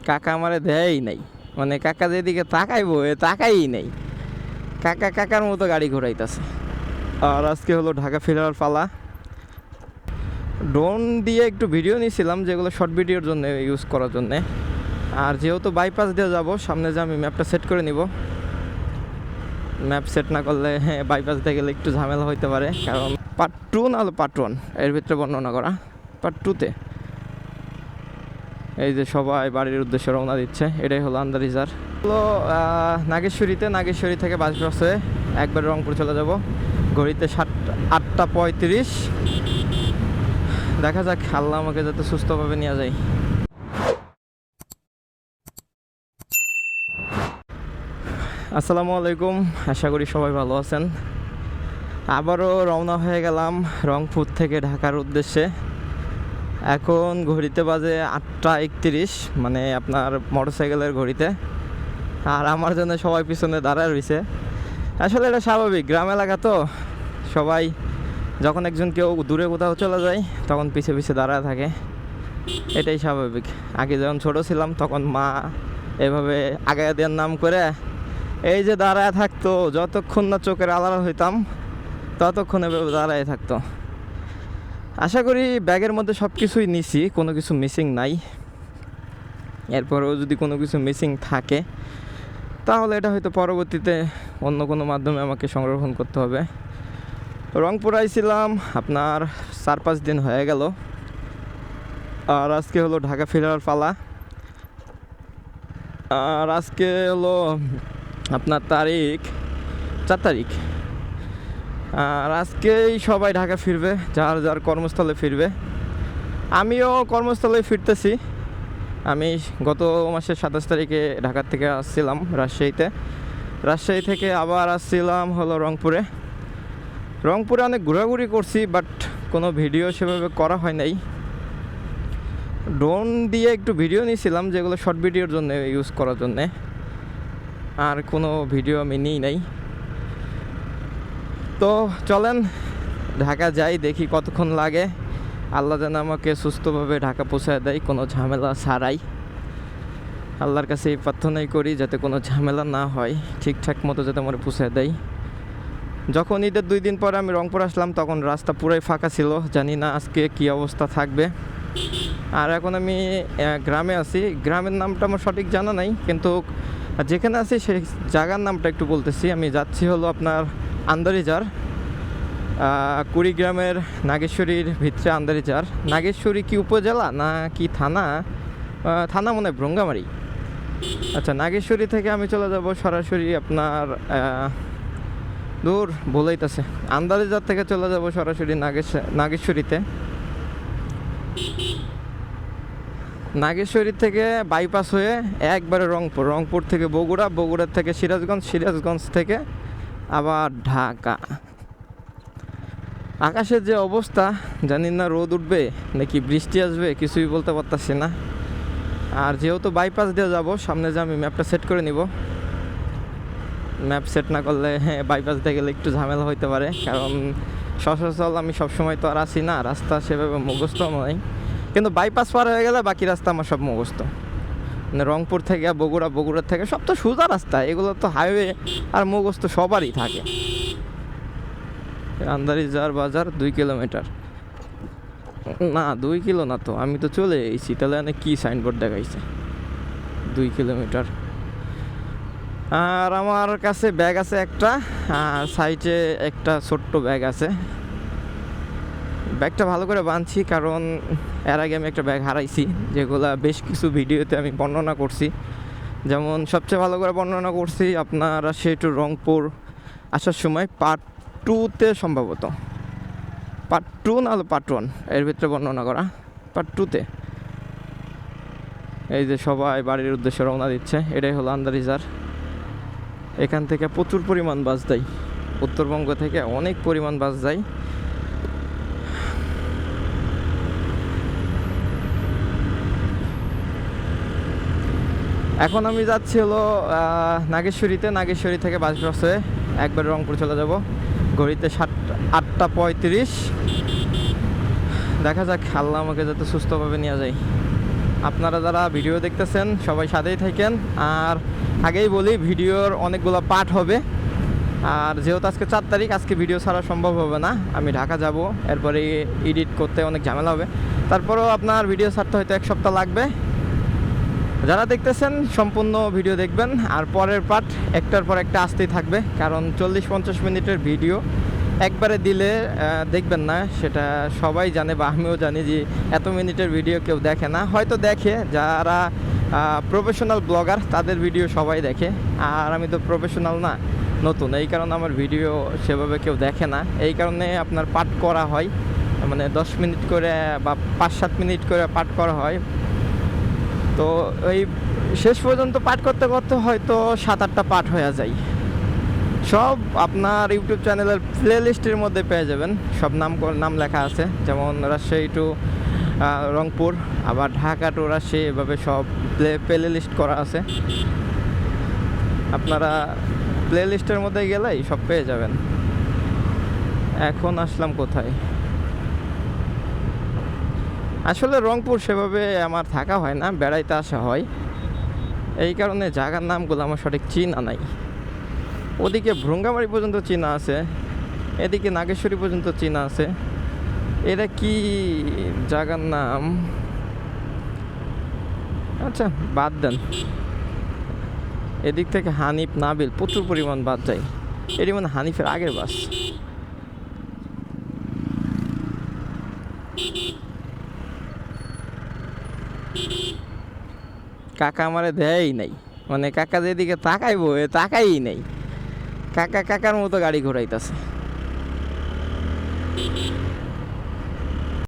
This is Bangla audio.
কাকা আমারে দেয়ই নাই, মানে কাকা যেদিকে তাকাইবো তাকাই নেই। কাকা কাকার মতো গাড়ি ঘোরাইতেছে। আর আজকে হলো ঢাকা ফেরার পালা। ড্রোন দিয়ে একটু ভিডিও নিয়েছিলাম, যেগুলো শর্ট ভিডিওর জন্য ইউজ করার জন্যে। আর যেহেতু বাইপাস দিয়ে যাব, সামনে যে আমি ম্যাপটা সেট করে নিব। ম্যাপ সেট না করলে বাইপাস দিয়ে গেলে একটু ঝামেলা হইতে পারে, কারণ পার্ট 2 না হলো পার্ট 1 এর ভিতরে বর্ণনা করা। পার্ট 2তে এই যে সবাই বাড়ির উদ্দেশ্যে রওনা দিচ্ছে। এটাই হলো আন্দারিজার। হলো নাগেশ্বরী থেকে বাস ক্রস হয়ে একবার রংপুর চলে যাব। ঘড়িতে 8টা 35। দেখা যাক, আল্লাহ আমাকে যাতে সুস্থভাবে নিয়ে যায়। আসসালামু আলাইকুম, আশা করি সবাই ভালো আছেন। আবারও রওনা হয়ে গেলাম রংপুর থেকে ঢাকার উদ্দেশ্যে। এখন ঘড়িতে বাজে 8টা 31, মানে আপনার মোটরসাইকেলের ঘড়িতে। আর আমার জন্য সবাই পিছনে দাঁড়ায় রয়েছে। আসলে এটা স্বাভাবিক, গ্রাম এলাকা তো সবাই যখন একজন কেউ দূরে কোথাও চলে যায় তখন পিছে পিছে দাঁড়ায় থাকে, এটাই স্বাভাবিক। আগে যখন ছোট ছিলাম তখন মা এভাবে আগায় দেওয়ার নাম করে এই যে দাঁড়ায় থাকতো, যতক্ষণ না চোখের আড়াল হইতাম ততক্ষণ এভাবে দাঁড়ায় থাকতো। আশা করি ব্যাগের মধ্যে সব কিছুই নিছি, কোনো কিছু মিসিং নাই। এরপরেও যদি কোনো কিছু মিসিং থাকে তাহলে এটা হয়তো পরবর্তীতে অন্য কোনো মাধ্যমে আমাকে সংরক্ষণ করতে হবে। রংপুর আইছিলাম আপনার 4-5 দিন হয়ে গেল। আর আজকে হলো ঢাকা ফেরার পালা। আর আজকে হলো আপনার 4 তারিখ। আর আজকেই সবাই ঢাকা ফিরবে, যার যার কর্মস্থলে ফিরবে। আমিও কর্মস্থলে ফিরতেছি। আমি গত মাসের 27 তারিখে ঢাকার থেকে আসছিলাম রাজশাহী থেকে আবার আসছিলাম হলো রংপুরে অনেক ঘোরাঘুরি করছি, বাট কোনো ভিডিও সেভাবে করা হয় নাই। ড্রোন দিয়ে একটু ভিডিও নিয়েছিলাম, যেগুলো শর্ট ভিডিওর জন্য ইউজ করার জন্যে। আর কোনো ভিডিও আমি নিই নাই। তো চলেন ঢাকা যাই, দেখি কতক্ষণ লাগে। আল্লাহ যেন আমাকে সুস্থভাবে ঢাকা পৌঁছায় দেয়, কোনো ঝামেলা ছাড়াই। আল্লাহর কাছে এই প্রার্থনাই করি যাতে কোনো ঝামেলা না হয়, ঠিকঠাক মতো যাতে আমার পৌঁছায় দেয়। যখন ঈদের 2 দিন পরে আমি রংপুর আসলাম তখন রাস্তা পুরাই ফাঁকা ছিল, জানি না আজকে কী অবস্থা থাকবে। আর এখন আমি গ্রামে আছি। গ্রামের নামটা আমার সঠিক জানা নাই, কিন্তু যেখানে আছি সেই জায়গার নামটা একটু বলতেছি। আমি যাচ্ছি হলো আপনার আন্দারিজার, কুড়িগ্রামের নাগেশ্বরীর ভিতরে আন্দারিজার। নাগেশ্বরী কি উপজেলা না কি থানা? থানা মনে হয় ভ্রঙ্গামারি। আচ্ছা, নাগেশ্বরী থেকে আমি চলে যাব সরাসরি আপনার দূর বলেইতেছে, আন্দারিজার থেকে চলে যাব সরাসরি নাগেশ্বরীতে। নাগেশ্বরী থেকে বাইপাস হয়ে একবারে রংপুর থেকে বগুড়ার থেকে সিরাজগঞ্জ থেকে আবার ঢাকা। আকাশের যে অবস্থা, জানি না রোদ উঠবে নাকি বৃষ্টি আসবে, কিছুই বলতে পারতাছি না। আর যেহেতু বাইপাস দিয়ে যাব, সামনে যে আমি ম্যাপটা সেট করে নিব। ম্যাপ সেট না করলে বাইপাস দিয়ে গেলে একটু ঝামেলা হইতে পারে, কারণ সচরাচর আমি সবসময় তো আর আসি না, রাস্তা সেভাবে মুখস্থ নয়। কিন্তু বাইপাস পার হয়ে গেলে বাকি রাস্তা আমার সব মুখস্থ। মানে রংপুর থেকে বগুড়ার থেকে সব তো সোজা রাস্তা, এগুলো তো হাইওয়ে আর মুখস্থ সবারই থাকে। আন্দারিজার বাজার 2 কিলোমিটার না, 2 কিলো না তো, আমি তো চলে এসেছি। তাহলে অনেক কী সাইনবোর্ড দেখাইছে 2 কিলোমিটার। আর আমার কাছে ব্যাগ আছে একটা, আর সাইডে একটা ছোট্ট ব্যাগ আছে। ব্যাগটা ভালো করে বাঁধছি, কারণ এর আগে আমি একটা ব্যাগ হারাইছি, যেগুলো বেশ কিছু ভিডিওতে আমি বর্ণনা করছি। যেমন সবচেয়ে ভালো করে বর্ণনা করছি আপনার রাজশাহী টু রংপুর আসার সময় পার্ট 2তে, সম্ভবত পার্ট 2 না হলো পার্ট 1 এর ভিতরে বর্ণনা করা। পার্ট 2তে এই যে সবাই বাড়ির উদ্দেশ্যে রওনা দিচ্ছে। এটাই হলো আন্দারিজার। এখান থেকে প্রচুর পরিমাণ বাস যায়, উত্তরবঙ্গ থেকে অনেক পরিমাণ বাস যায়। এখন আমি যাচ্ছি হলো নাগেশ্বরী থেকে বাস ক্রস হয়ে একবার রংপুর চলে যাব। ঘড়িতে 8টা 35। দেখা যাক, আল্লাহ আমাকে যাতে সুস্থভাবে নিয়ে যায়। আপনারা যারা ভিডিও দেখতেছেন সবাই সাথেই থাকেন। আর আগেই বলি, ভিডিওর অনেকগুলো পার্ট হবে। আর যেহেতু আজকে 4 তারিখ, আজকে ভিডিও ছাড়া সম্ভব হবে না। আমি ঢাকা যাব, এরপরে এডিট করতে অনেক ঝামেলা হবে। তারপরেও আপনার ভিডিও ছাড়তে হয়তো 1 সপ্তাহ লাগবে। যারা দেখতেছেন সম্পূর্ণ ভিডিও দেখবেন, আর পরের পার্ট একটার পর একটা আসতেই থাকবে। কারণ 40-50 মিনিটের ভিডিও একবারে দিলে দেখবেন না, সেটা সবাই জানে বা আমিও জানি যে এত মিনিটের ভিডিও কেউ দেখে না। হয়তো দেখে যারা প্রফেশনাল ব্লগার, তাদের ভিডিও সবাই দেখে। আর আমি তো প্রফেশনাল না, নতুন, এই কারণে আমার ভিডিও সেভাবে কেউ দেখে না। এই কারণে আপনার পাঠ করা হয়, মানে 10 মিনিট করে বা 5-7 মিনিট করে পাঠ করা হয়। তো ওই শেষ পর্যন্ত পাঠ করতে করতে হয়তো 7-8টা পাঠ হয়ে যায়। সব আপনার ইউটিউব চ্যানেলের প্লে লিস্টের মধ্যে পেয়ে যাবেন। সব নাম লেখা আছে, যেমন রাজশাহী টু রংপুর, আবার ঢাকা টু রাজশাহী, এভাবে সব প্লে লিস্ট করা আছে। আপনারা প্লে লিস্টের মধ্যে গেলেই সব পেয়ে যাবেন। এখন আসলাম কোথায়? আসলে রংপুর সেভাবে আমার থাকা হয় না, বেড়াইতে আসা হয়। এই কারণে জায়গার নামগুলো আমার সঠিক চিনা নাই। ওদিকে ভ্রঙ্গামারি পর্যন্ত চিনা আছে, এদিকে নাগেশ্বরী পর্যন্ত চিনা আছে। এটা কি জায়গার নাম? আচ্ছা বাদ দেন। এদিক থেকে হানিফ, নাবিল প্রচুর পরিমাণ বাদ যায়। এটি মানে হানিফের আগের বাস। কাকা আমারে দেয়ই নাই, মানে কাকা যেদিকে তাকাইবো তাকাই নাই। কাকার মতো গাড়ি ঘোরাইতেছে।